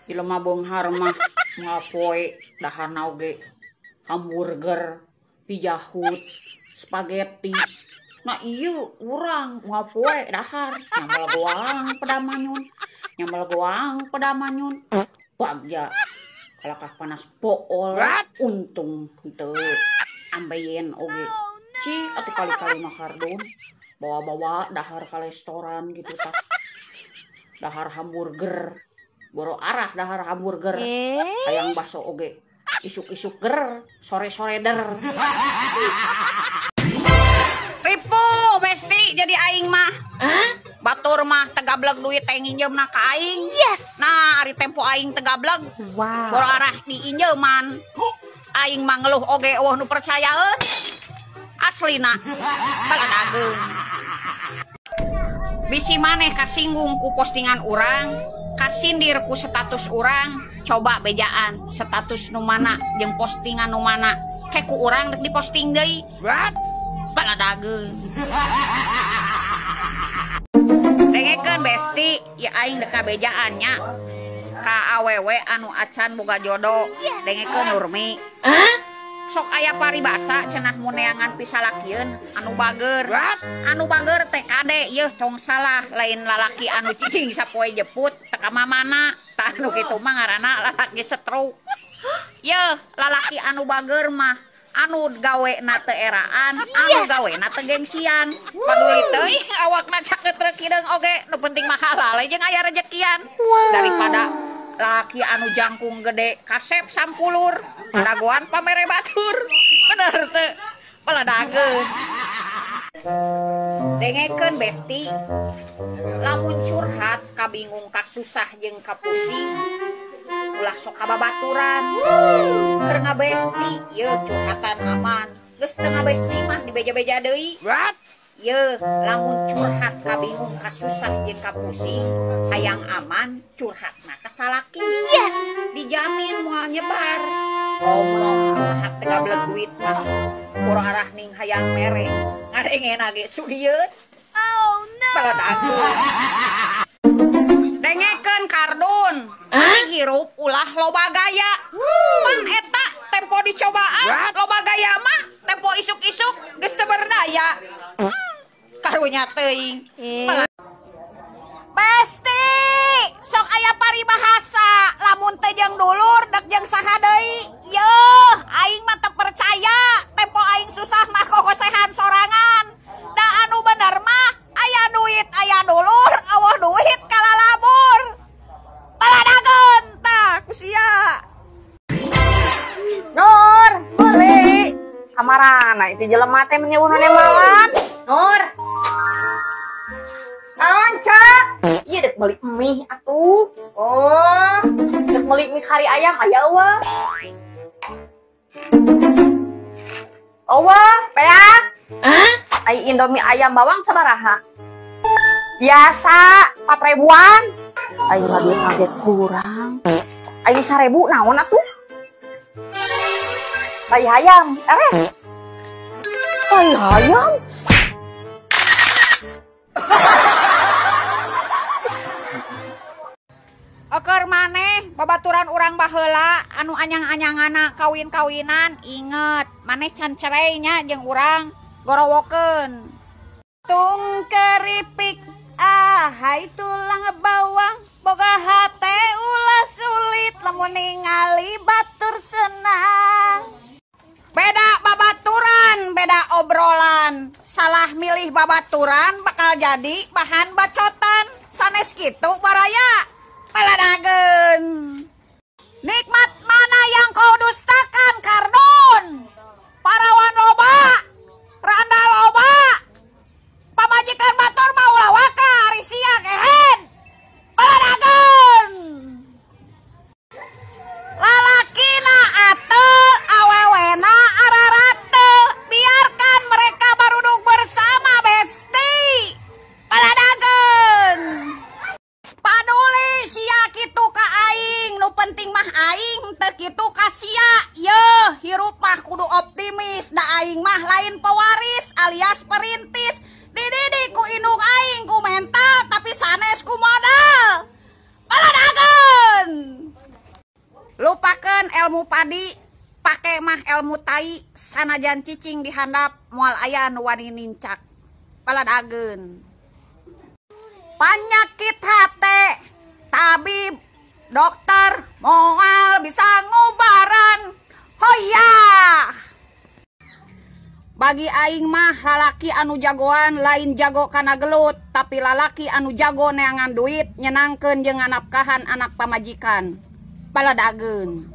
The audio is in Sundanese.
Jelema beunghar mah ngapoe dahar oge hamburger, pijahut, spaghetti. Nah ieu urang ngapoe dahar nyambel goang pedamanyun. Nyambel goang pedamanyun. Bagja kalakah panas pool untung teu ambeien oge. Cik atuh kali-kali mah Kardun bawa-bawa dahar ka restoran gitu tah. Dahar hamburger. Boro arah dahar hamburger. Hayang bakso oge. Isuk-isuk ger, sore-sore der. Ripu Besti jadi aing mah. Batur mah tegableg duit teh nginjeumna ka aing. Yes. Nah, ari tempo aing tegableg. Wow. Boro arah diinjeuman. Aing mah ngeluh oge eueuh nu percayaeun. Aslina. Baladageun. Bisi maneh kasinggung ku postingan urang, kasindir ku status urang, coba bejaan status nu mana jeung postingan nu mana. Kayak ku urang dek diposting deui. Baladageun. Dengekeun Besti, ya aing dek kabejaannya. Ka awewe anu acan boga jodoh. Dengekeun Nurmi. Sok aya paribasa cenah muneangan pisalakieun anu bager. Anu bager TKD yeuh tong salah lain lalaki anu cicing sapoe jeput teka mamana. Tah anu kitu mah ngaranna lalaki stroke. Yeuh lalaki anu bager mah anu gawena teu eraan, anu gawena teu gengsian. Paduli teuing awakna cakeut kideung oge, nu penting mah halal jeung aya rejekian. Daripada laki anu jangkung gede kasep sampulur dagoan pamere batur. Bener teu baladageun. Dengekeun Besti, lamun curhat kabingung kasusah jeung kapusing ulah sok kababaturan. Keur ngabesti yeuh curhatan aman. Geus teu ngabesti mah dibeja-beja deui. Yeuh lamun curhat kabingung kasusah jeung kapusing hayang aman curhatna ka salaki. Yes. Dijamin moal nyebar. Ngomong curhat teu gableg duit mah urang arah ning hayang mere ngadengena ge sudieun. Oh no. Baladageun. Dengekeun Kardun. Ari hirup ulah loba gaya. Pan eta tempo dicobaan loba gaya mah tempo isuk-isuk geus teu berdaya. Karunya teuing. Besti, sok aya paribahasa lamun teh jeung dulur dek jeung saha deui. Yeuh, aing mah teu percaya tempo aing susah mah kokosehan sorangan. Da anu bener mah aya duit aya dulur, eueuh duit kalalabur. Baladageun tah kusia. Nur, beli. Kamarana itu jelema teh menyeuhna malam. Nur. Anca. Iya dek beli mie atuh. Oh, dek beli mie kari ayam aya eueuh. Eueuh, peak. Ai Indomie ayam bawang sabaraha? Biasa 4.000-an. Aing mah duit kaget kurang. Aing 1.000 naon atuh? Bayi ayam, eres. Bayi ayam. Eker maneh babaturan urang baheula anu anyang-anyangana kawin-kawinan inget maneh can cerai nya jeung urang gorowokeun. Tung keripik hai tulang bawang boga hate ulah sulit lamun ningali batur senang. Beda babaturan, beda obrolan. Salah milih babaturan bakal jadi bahan bacotan. Sanes kitu baraya. Baladageun. Nikmat mana yang kau dustakan Kardun? Parawan loba, randa loba. Pamajikan batur mau lawaka risia kehen. Baladageun. Lalakina ateul awewena ararate. Biarkan mereka baruduk bersama Besti. Baladageun. Paduli sia kitu ka aing, nu penting mah aing teu kitu ka sia. Yeuh, hirup mah kudu optimis, da aing mah lain pewaris alias perintis. Dididik ku indung aing ku mental tapi sanes ku modal. Baladageun. lupakeun ilmu padi, pake mah ilmu tai, sanajan cicing dihandap moal aya nu wani nincak. Baladageun. Panyakit hate, tabib, dokter, moal bisa ngubaran. Hoya! Bagi aing mah lalaki anu jagoan lain jago kana gelut, tapi lalaki anu jago neangan duit nyenangkeun jeung nganapkahan anak pamajikan. Baladageun.